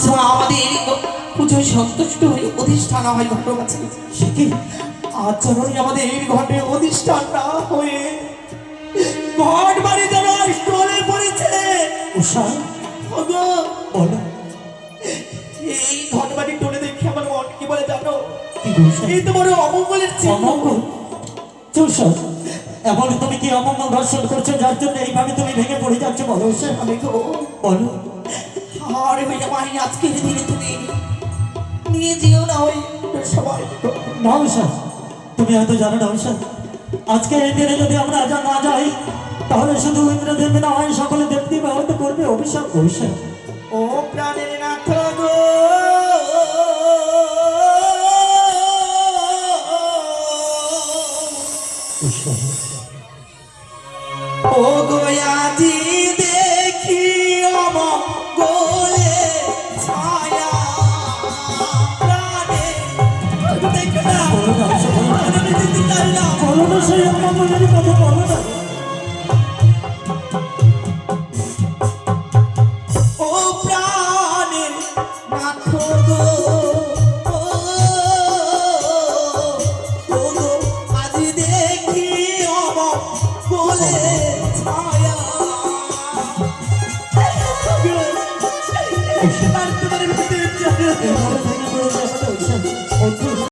সময় আমাদের পুজোয় সন্তুষ্ট হয়ে অধিষ্ঠান হয় ঘটের কাছে। সে কি? আজ জননী আমাদের ঘটে অধিষ্ঠান না হয়ে ঘট বাড়িতে নয় স্টলে পড়েছে। উষা, ওগো, বলো এই ঘট বাড়ি টোলে দেখে আমার মন কি বলে জানো? কি গো উষা? এই তো বড় অমঙ্গলের চিহ্ন। অমঙ্গল? উষা, এমন তুমি কি অমঙ্গল দর্শন করছো যার জন্য এইভাবে তুমি ভেঙে পড়ে যাচ্ছ? বলো উষা, আমি গো, বলো। আরে হয়ে যাবাই আজকের দিনে তুমি নিয়ে যেও না ওই সবাই। না উষা, তুমি হয়তো জানো না উষা, আজকে এই দিনে যদি আমরা না যাই তাহলে শুধু ইন্দ্রদেব না হয় সকলে দেবী হয়তো করবে অভিশাপ। উষা, ও প্রাণের নাথ গো, উষা, ও গোয়াজি দেখি অমঙ্গলে ছায়া প্রাণে দেখো না, বলো না উষা, বলো না। আমি দিতে চাই না। বলো না সেই অমঙ্গলের কথা, বলো না। ও প্রাণের নাথ গো,